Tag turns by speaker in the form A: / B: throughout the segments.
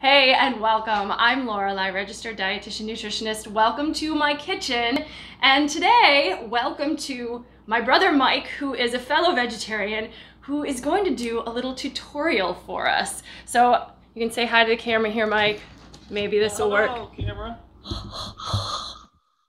A: Hey and welcome. I'm Lorelei, registered dietitian nutritionist. Welcome to my kitchen. And today, welcome to my brother Mike, who is a fellow vegetarian, who is going to do a little tutorial for us. So you can say hi to the camera here, Mike. Maybe this will work.
B: Hello, camera.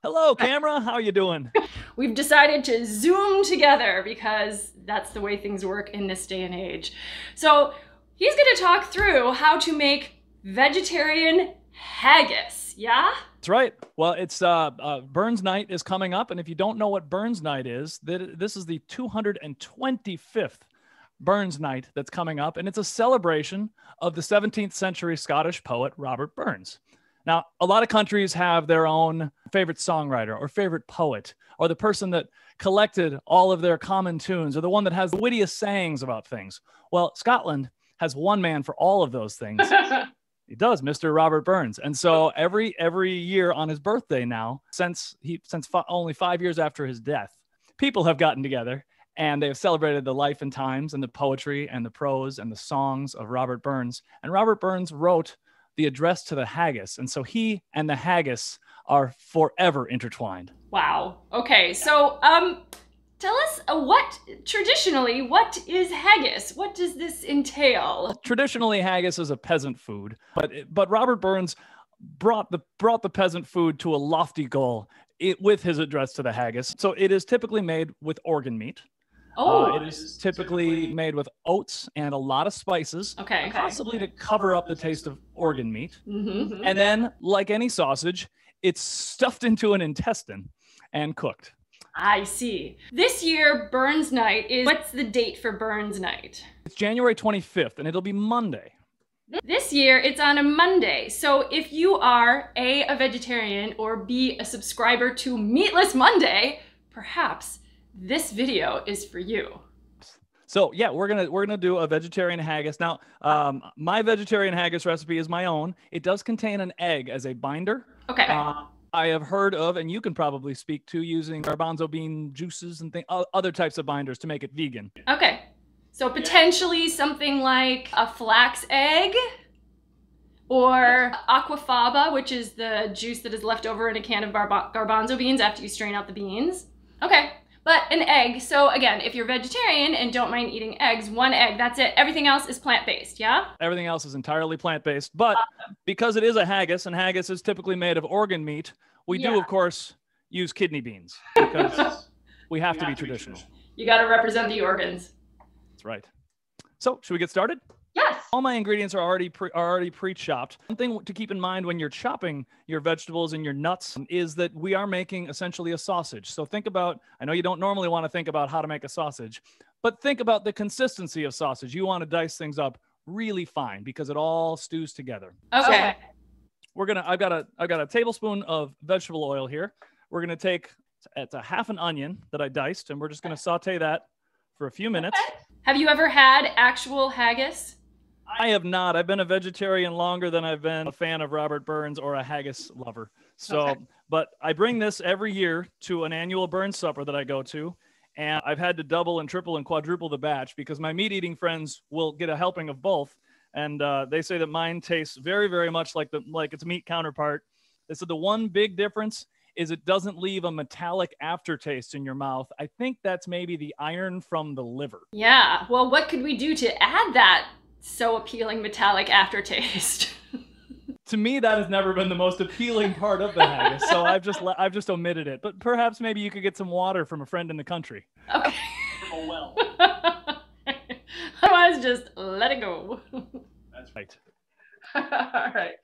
B: Hello, camera. How are you doing?
A: We've decided to Zoom together because that's the way things work in this day and age. So he's going to talk through how to make vegetarian haggis, yeah?
B: That's right. Well, it's Burns Night is coming up, and if you don't know what Burns Night is, this is the 225th Burns Night that's coming up, and it's a celebration of the 17th century Scottish poet Robert Burns. Now, a lot of countries have their own favorite songwriter or favorite poet, or the person that collected all of their common tunes, or the one that has the wittiest sayings about things. Well, Scotland has one man for all of those things. He does, Mr. Robert Burns. And so every year on his birthday now, since only 5 years after his death, people have gotten together and they have celebrated the life and times and the poetry and the prose and the songs of Robert Burns. And Robert Burns wrote the address to the haggis. And so he and the haggis are forever intertwined.
A: Wow. Okay, so tell us what is haggis? What does this entail?
B: Traditionally, haggis is a peasant food, but Robert Burns brought the peasant food to a lofty goal with his address to the haggis. So it is typically made with organ meat.
A: Oh,
B: it is typically made with oats and a lot of spices, possibly to cover up the taste of organ meat.
A: Mm-hmm.
B: And then, like any sausage, it's stuffed into an intestine and cooked.
A: I see. This year, Burns Night what's the date for Burns Night?
B: It's January 25th, and it'll be Monday.
A: This year, it's on a Monday. So if you are A, a vegetarian, or B, a subscriber to Meatless Monday, perhaps this video is for you.
B: So yeah, we're gonna do a vegetarian haggis. Now, my vegetarian haggis recipe is my own. It does contain an egg as a binder.
A: Okay.
B: I have heard of, and you can probably speak to, using garbanzo bean juices and other types of binders to make it vegan.
A: Okay. So potentially something like a flax egg or aquafaba, which is the juice that is left over in a can of garbanzo beans after you strain out the beans. Okay. But an egg, so again, if you're vegetarian and don't mind eating eggs, one egg, that's it. Everything else is plant-based, yeah?
B: Everything else is entirely plant-based, but because it is a haggis, and haggis is typically made of organ meat, we do, of course, use kidney beans, because we have to be traditional.
A: You gotta represent the organs.
B: That's right. So, should we get started?
A: Yes.
B: All my ingredients are already pre-chopped. One thing to keep in mind when you're chopping your vegetables and your nuts is that we are making essentially a sausage. So think about, I know you don't normally want to think about how to make a sausage, but think about the consistency of sausage. You want to dice things up really fine because it all stews together.
A: Okay.
B: So I've got a tablespoon of vegetable oil here. We're gonna take, it's a half an onion that I diced, and we're just gonna saute that for a few minutes.
A: Okay. Have you ever had actual haggis?
B: I have not. I've been a vegetarian longer than I've been a fan of Robert Burns or a haggis lover. So, but I bring this every year to an annual Burns supper that I go to, and I've had to double and triple and quadruple the batch because my meat-eating friends will get a helping of both, and they say that mine tastes very, very much like its meat counterpart. They said the one big difference is it doesn't leave a metallic aftertaste in your mouth. I think that's maybe the iron from the liver.
A: Yeah. Well, what could we do to add that so appealing metallic aftertaste?
B: To me, that has never been the most appealing part of the haggis, so I've just omitted it. But perhaps maybe you could get some water from a friend in the country.
A: Okay.
B: From a well.
A: Otherwise, just let it go.
B: That's right.
A: All right.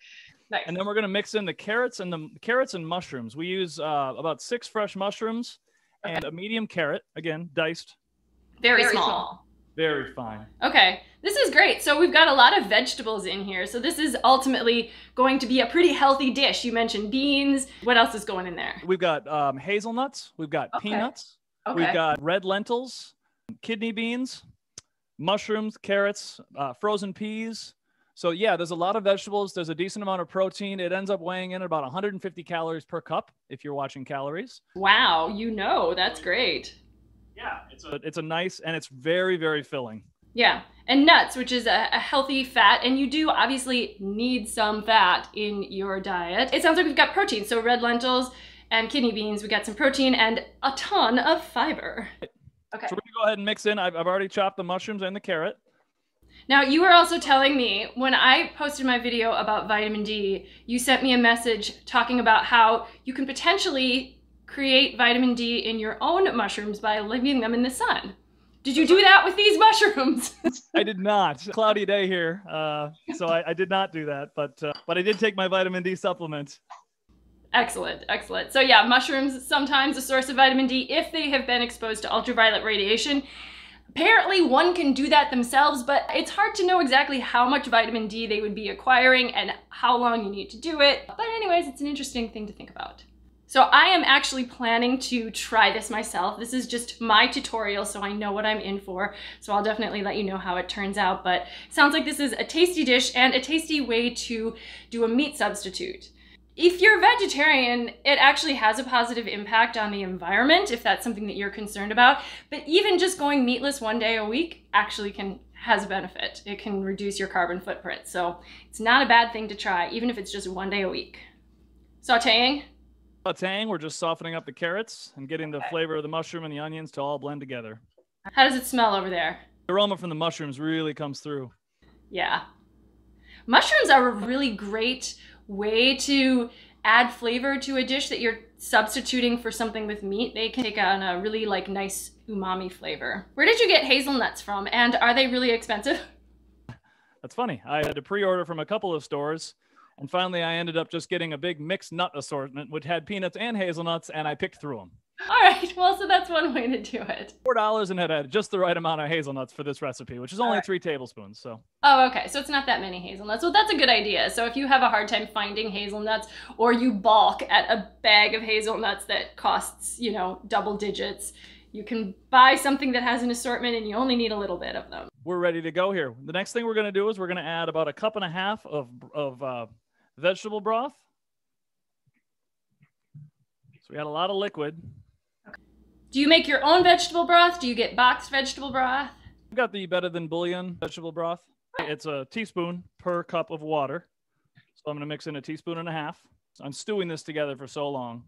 A: Nice.
B: And then we're gonna mix in the carrots and mushrooms. We use about 6 fresh mushrooms and a medium carrot, again diced.
A: Very small.
B: Very fine.
A: Okay, this is great. So we've got a lot of vegetables in here. So this is ultimately going to be a pretty healthy dish. You mentioned beans. What else is going in there?
B: We've got hazelnuts. We've got peanuts. We've got red lentils, kidney beans, mushrooms, carrots, frozen peas. So yeah, there's a lot of vegetables. There's a decent amount of protein. It ends up weighing in about 150 calories per cup if you're watching calories.
A: Wow, that's great.
B: Yeah, it's a nice, and it's very, very filling.
A: Yeah. And nuts, which is a healthy fat, and you do obviously need some fat in your diet. It sounds like we've got protein. So red lentils and kidney beans, we got some protein and a ton of fiber. Okay.
B: So we're gonna go ahead and mix in. I've already chopped the mushrooms and the carrot.
A: Now, you were also telling me when I posted my video about vitamin D, you sent me a message talking about how you can potentially create vitamin D in your own mushrooms by leaving them in the sun. Did you do that with these mushrooms?
B: I did not. Cloudy day here, so I did not do that, but I did take my vitamin D supplement.
A: Excellent, excellent. So yeah, mushrooms, sometimes a source of vitamin D if they have been exposed to ultraviolet radiation. Apparently one can do that themselves, but it's hard to know exactly how much vitamin D they would be acquiring and how long you need to do it. But anyways, it's an interesting thing to think about. So I am actually planning to try this myself. This is just my tutorial, so I know what I'm in for. So I'll definitely let you know how it turns out, but it sounds like this is a tasty dish and a tasty way to do a meat substitute. If you're vegetarian, it actually has a positive impact on the environment if that's something that you're concerned about. But even just going meatless one day a week actually has a benefit. It can reduce your carbon footprint. So it's not a bad thing to try, even if it's just one day a week. Sauteing.
B: Sauteing, we're just softening up the carrots and getting the flavor of the mushroom and the onions to all blend together.
A: How does it smell over there?
B: The aroma from the mushrooms really comes through.
A: Yeah. Mushrooms are a really great way to add flavor to a dish that you're substituting for something with meat. They can take on a really nice umami flavor. Where did you get hazelnuts from, and are they really expensive?
B: That's funny. I had to pre-order from a couple of stores, and finally I ended up just getting a big mixed nut assortment which had peanuts and hazelnuts, and I picked through them.
A: All right, well, so that's one way to do it.
B: $4 and had just the right amount of hazelnuts for this recipe, which is only 3 tablespoons. So.
A: Oh, okay, so it's not that many hazelnuts. Well, that's a good idea. So if you have a hard time finding hazelnuts, or you balk at a bag of hazelnuts that costs, double digits, you can buy something that has an assortment and you only need a little bit of them.
B: We're ready to go here. The next thing we're going to do is we're going to add about 1.5 cups of vegetable broth. So we got a lot of liquid.
A: Do you make your own vegetable broth? Do you get boxed vegetable broth?
B: I've got the Better Than Bouillon vegetable broth. It's a teaspoon per cup of water. So I'm going to mix in 1.5 teaspoons. So I'm stewing this together for so long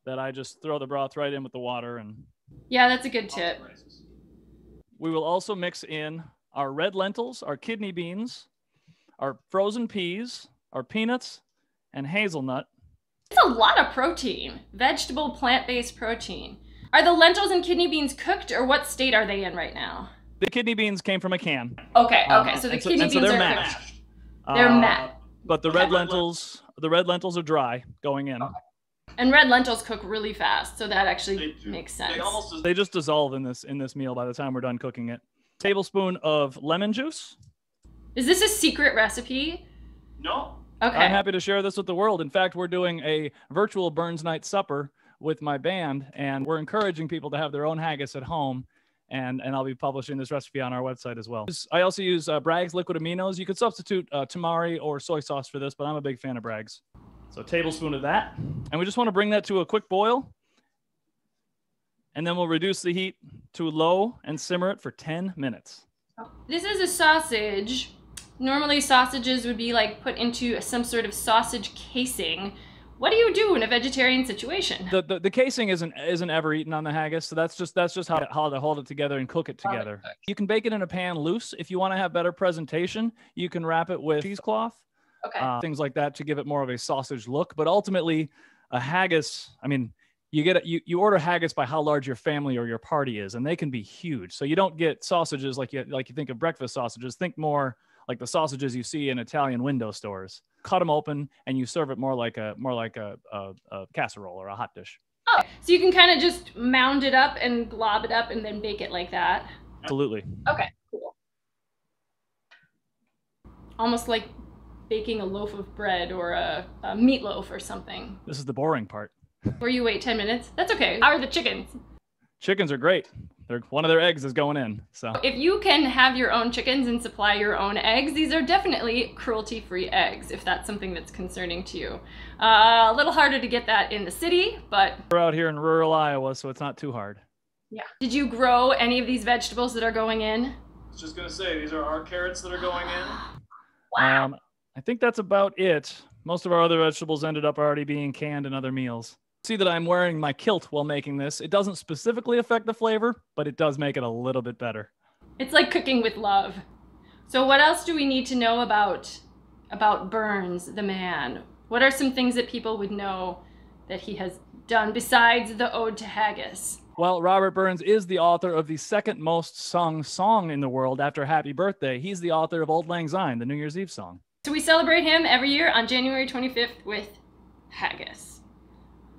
B: that I just throw the broth right in with the water. And
A: yeah, that's a good tip.
B: We will also mix in our red lentils, our kidney beans, our frozen peas, our peanuts, and hazelnut.
A: It's a lot of protein. Vegetable, plant-based protein. Are the lentils and kidney beans cooked, or what state are they in right now?
B: The kidney beans came from a can.
A: Okay, so the kidney beans are mashed. They're mashed.
B: But the red lentils are dry going in.
A: Okay. And red lentils cook really fast, so that actually makes sense.
B: They just dissolve in this meal by the time we're done cooking it. Tablespoon of lemon juice.
A: Is this a secret recipe?
C: No.
A: Okay.
B: I'm happy to share this with the world. In fact, we're doing a virtual Burns Night supper with my band, and we're encouraging people to have their own haggis at home, and I'll be publishing this recipe on our website as well. I also use Bragg's liquid aminos. You could substitute tamari or soy sauce for this, but I'm a big fan of Bragg's. So a tablespoon of that, and we just want to bring that to a quick boil, and then we'll reduce the heat to low and simmer it for 10 minutes.
A: This is a sausage. Normally sausages would be put into some sort of sausage casing. What do you do in a vegetarian situation?
B: The casing isn't ever eaten on the haggis, so that's just how to hold it together and cook it together. You can bake it in a pan loose. If you want to have better presentation, you can wrap it with cheesecloth, things like that to give it more of a sausage look. But ultimately, a haggis, I mean, you order haggis by how large your family or your party is, and they can be huge. So you don't get sausages like you think of breakfast sausages. Think more like the sausages you see in Italian window stores. Cut them open and you serve it more like a casserole or a hot dish.
A: Oh, so you can kind of just mound it up and glob it up and then bake it like that?
B: Absolutely.
A: Okay, cool. Almost like baking a loaf of bread or a meatloaf or something.
B: This is the boring part.
A: Where you wait 10 minutes? That's okay. How are the chickens?
B: Chickens are great. One of their eggs is going in. So
A: if you can have your own chickens and supply your own eggs, these are definitely cruelty-free eggs, if that's something that's concerning to you. A little harder to get that in the city, but
B: we're out here in rural Iowa, so it's not too hard.
A: Yeah. Did you grow any of these vegetables that are going in?
B: was just gonna say, these are our carrots that are going in.
A: Wow.
B: I think that's about it. Most of our other vegetables ended up already being canned in other meals. See that I'm wearing my kilt while making this. It doesn't specifically affect the flavor, but it does make it a little bit better.
A: It's like cooking with love. So what else do we need to know about Burns, the man? What are some things that people would know that he has done besides the Ode to Haggis?
B: Well, Robert Burns is the author of the second most sung song in the world after Happy Birthday. He's the author of Auld Lang Syne, the New Year's Eve song.
A: So we celebrate him every year on January 25th with haggis.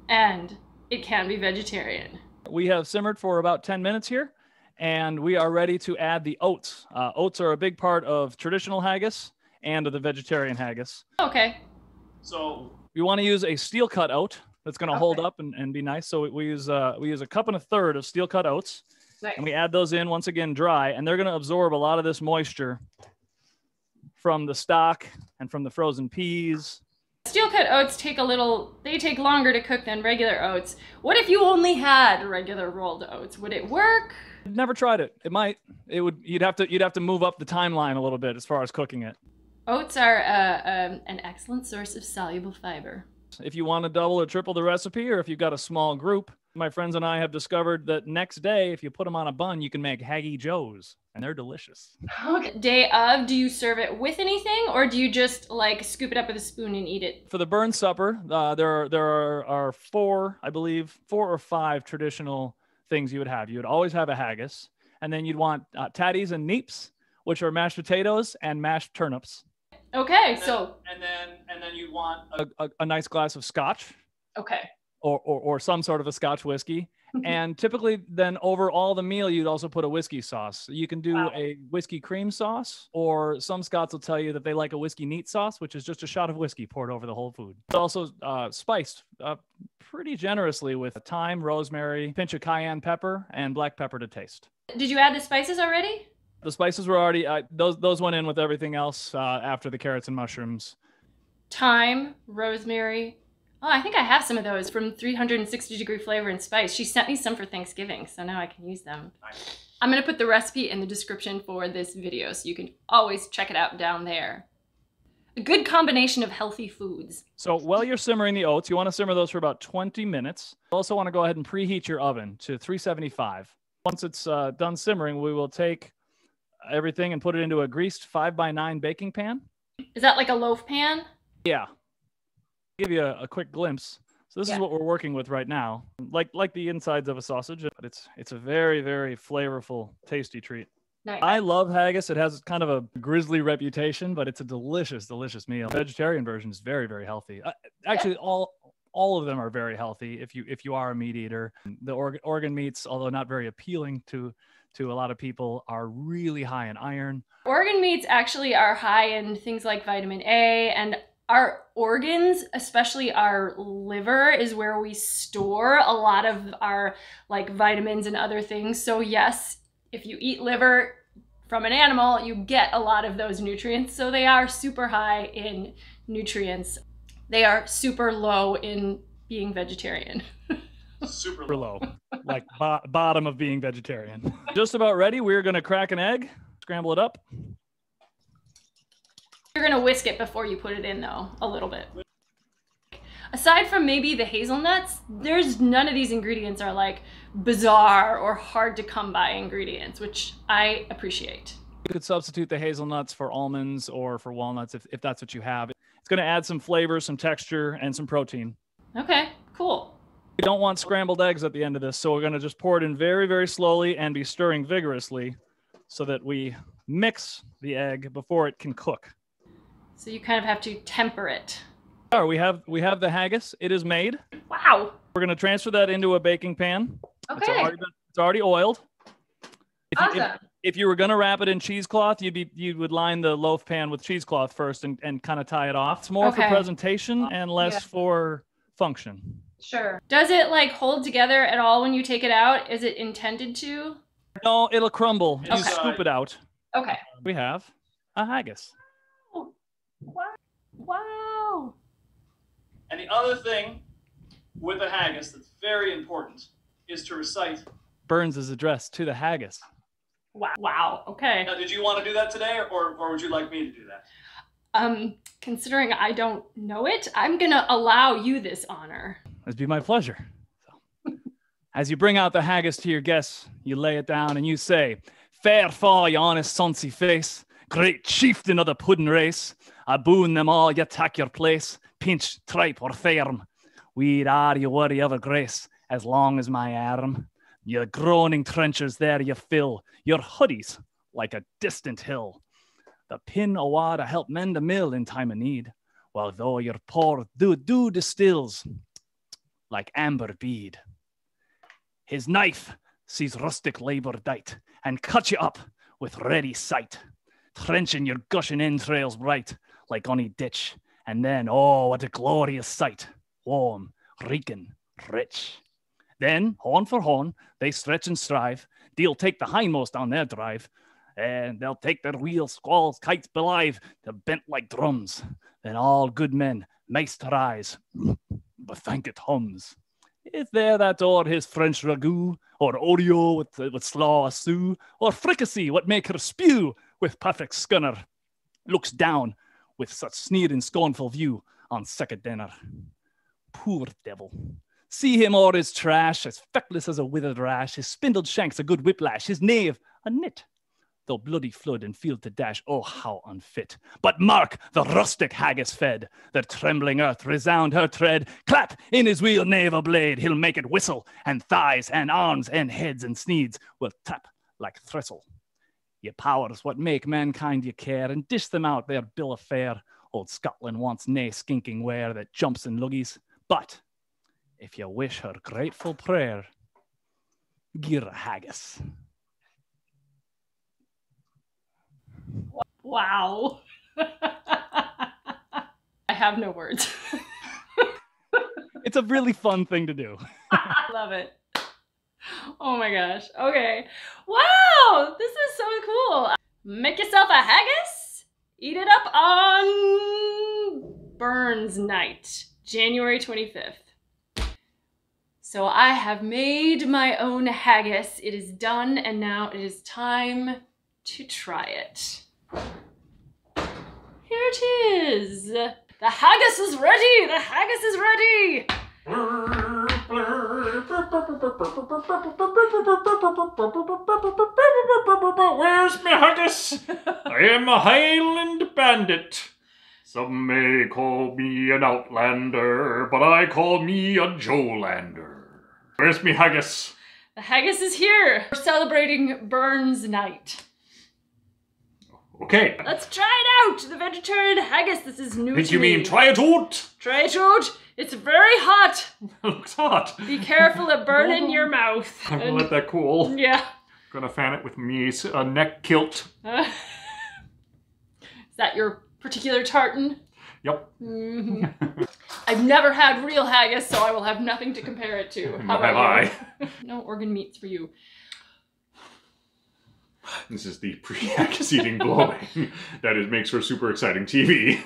A: And it can be vegetarian.
B: We have simmered for about 10 minutes here, and we are ready to add the oats. Oats are a big part of traditional haggis and of the vegetarian haggis.
A: Okay.
B: So you want to use a steel cut oat that's going to hold up and be nice. So we use a 1 1/4 cup of steel cut oats. Nice. And we add those in once again dry, and they're going to absorb a lot of this moisture from the stock and from the frozen peas.
A: Steel cut oats take longer to cook than regular oats. What if you only had regular rolled oats? Would it work?
B: Never tried it. It might. It would. You'd have to move up the timeline a little bit as far as cooking it.
A: Oats are an excellent source of soluble fiber.
B: If you want to double or triple the recipe, or if you've got a small group, my friends and I have discovered that next day, if you put them on a bun, you can make Haggy Joes, and they're delicious.
A: Okay. Day of, do you serve it with anything, or do you just like scoop it up with a spoon and eat it?
B: For the Burns supper, there are four or five traditional things you would have. You would always have a haggis, and then you'd want tatties and neeps, which are mashed potatoes and mashed turnips.
A: Okay,
B: and then you'd want a nice glass of scotch.
A: Okay.
B: Or some sort of a Scotch whiskey. And typically then over all the meal, you'd also put a whiskey sauce. You can do a whiskey cream sauce, or some Scots will tell you that they like a whiskey neat sauce, which is just a shot of whiskey poured over the whole food. It's also spiced pretty generously with thyme, rosemary, pinch of cayenne pepper, and black pepper to taste.
A: Did you add the spices already?
B: The spices were already, those went in with everything else after the carrots and mushrooms.
A: Thyme, rosemary. Oh, I think I have some of those from 360 Degree Flavor and Spice. She sent me some for Thanksgiving, so now I can use them. Nice. I'm going to put the recipe in the description for this video, so you can always check it out down there. A good combination of healthy foods.
B: So while you're simmering the oats, you want to simmer those for about 20 minutes. You also want to go ahead and preheat your oven to 375. Once it's done simmering, we will take everything and put it into a greased 5x9 baking pan.
A: Is that like a loaf pan?
B: Yeah. Give you a quick glimpse. So this is what we're working with right now, like the insides of a sausage, but it's a very, very flavorful, tasty treat. Nice. I love haggis. It has kind of a grisly reputation, but it's a delicious, delicious meal. The vegetarian version is very, very healthy. Actually, all of them are very healthy if you are a meat eater. The organ meats, although not very appealing to a lot of people, are really high in iron. Organ
A: meats actually are high in things like vitamin A, and our organs, especially our liver, is where we store a lot of our like vitamins and other things. So yes, if you eat liver from an animal, you get a lot of those nutrients. So they are super high in nutrients. They are super low in being vegetarian.
B: Super low, like bottom of being vegetarian. Just about ready. We're going to crack an egg, scramble it up.
A: You're going to whisk it before you put it in though, a little bit. Aside from maybe the hazelnuts, there's none of these ingredients are like bizarre or hard to come by ingredients, which I appreciate.
B: You could substitute the hazelnuts for almonds or for walnuts if that's what you have. It's going to add some flavor, some texture, and some protein.
A: Okay, cool.
B: We don't want scrambled eggs at the end of this, so we're going to just pour it in very, very slowly and be stirring vigorously so that we mix the egg before it can cook.
A: So you kind of have to temper it.
B: Oh, we have the haggis. It is made.
A: Wow.
B: We're going to transfer that into a baking pan.
A: Okay.
B: It's already oiled.
A: Awesome.
B: If you were going to wrap it in cheesecloth, you would line the loaf pan with cheesecloth first and kind of tie it off. It's more for presentation and less for function.
A: Sure. Does it like hold together at all when you take it out? Is it intended to?
B: No, it'll crumble. You scoop it out.
A: Okay.
B: We have a haggis.
A: Wow.
B: And the other thing with a haggis that's very important is to recite Burns's address to the haggis.
A: Wow. Okay.
B: Now, did you want to do that today, or would you like me to do that?
A: Considering I don't know it, I'm gonna allow you this honor.
B: It'd be my pleasure. So, as you bring out the haggis to your guests, you lay it down and you say, "Fair fa, ye honest sonsy face, great chieftain of the puddin' race. I boon them all, ye tak your place, pinch, tripe, or fairm. We'd are you worry of a grace, as long as my arm. Your groaning trenchers there you fill, your hoodies like a distant hill. The pin awa to help mend a mill in time of need, while though your poor do distills like amber bead. His knife sees rustic labor dight, and cut you up with ready sight, trenching your gushing entrails bright like ony ditch, and then, oh, what a glorious sight, warm, reeking, rich. Then, horn for horn, they stretch and strive, they'll take the hindmost on their drive, and they'll take their wheels, squalls, kites belive, they're bent like drums. Then all good men maist rise, but thank it hums. Is there that o'er his French ragout, or oreo with slaw a sou, or fricassee what make her spew with perfect scunner, looks down with such sneer and scornful view on second dinner. Poor devil. See him o'er his trash, as feckless as a withered rash, his spindled shanks a good whiplash, his knave a knit, though bloody flood and field to dash, oh, how unfit. But mark the rustic haggis fed, the trembling earth resound her tread. Clap in his wheel knave a blade, he'll make it whistle, and thighs and arms and heads and sneeds will tap like thistle. Ye powers what make mankind ye care, and dish them out their bill of fare. Old Scotland wants nae skinking ware that jumps in luggies, but if you wish her grateful prayer, gie a haggis.
A: Wow. I have no words.
B: It's a really fun thing to do.
A: Love it. Oh my gosh. Okay. Wow, this is so cool. Make yourself a haggis. Eat it up on Burns Night, January 25th. So I have made my own haggis. It is done, and now it is time to try it. Here it is. The haggis is ready. The haggis is ready.
C: Where's my haggis? I am a Highland bandit. Some may call me an outlander, but I call me a Jolander. Where's me haggis?
A: The haggis is here. We're celebrating Burns Night.
C: Okay.
A: Let's try it out. The vegetarian haggis. This is new to me.
C: Think you mean try it out?
A: Try it out. It's very hot.
C: It looks hot.
A: Be careful of burning your mouth.
C: I'm gonna let that cool.
A: Yeah.
C: Gonna fan it with me neck kilt.
A: Is that your particular tartan?
C: Yep.
A: Mm-hmm. I've never had real haggis, so I will have nothing to compare it to.
C: How about you?
A: No organ meats for you.
C: This is the pre-haggis eating blowing that makes for super exciting TV.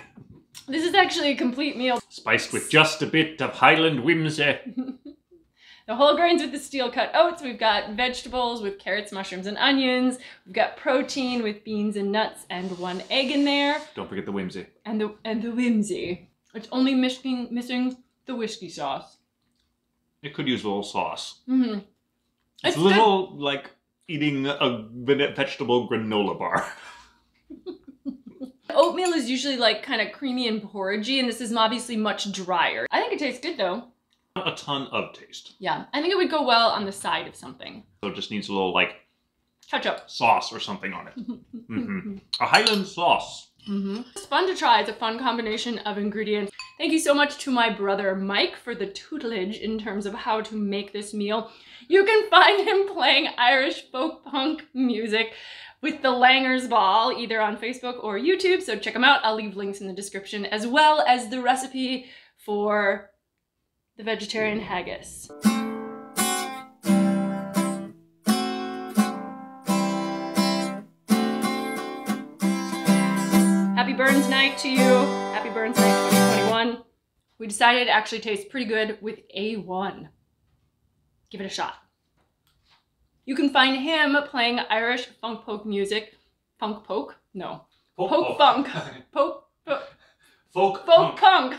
A: This is actually a complete meal.
C: Spiced with just a bit of Highland whimsy.
A: The whole grains with the steel cut oats. We've got vegetables with carrots, mushrooms, and onions. We've got protein with beans and nuts and 1 egg in there.
C: Don't forget the whimsy.
A: And the whimsy. It's only missing the whiskey sauce.
C: It could use a little sauce.
A: Mm-hmm.
C: It's a little good. Like eating a vegetable granola bar.
A: Oatmeal is usually like kind of creamy and porridgey, and this is obviously much drier. I think it tastes good though.
C: A ton of taste.
A: Yeah, I think it would go well on the side of something.
C: So it just needs a little like
A: ketchup
C: sauce or something on it. Mm-hmm. A Highland sauce.
A: Mm-hmm. It's fun to try. It's a fun combination of ingredients. Thank you so much to my brother Mike for the tutelage in terms of how to make this meal. You can find him playing Irish folk punk music with the Langer's Ball, either on Facebook or YouTube, so check him out. I'll leave links in the description, as well as the recipe for the vegetarian haggis. Happy Burns Night to you. Happy Burns Night 2021. We decided it actually tastes pretty good with A1. Give it a shot. You can find him playing Irish funk folk music. Funk poke? No. Folk funk. Folk
C: Folk
A: punk.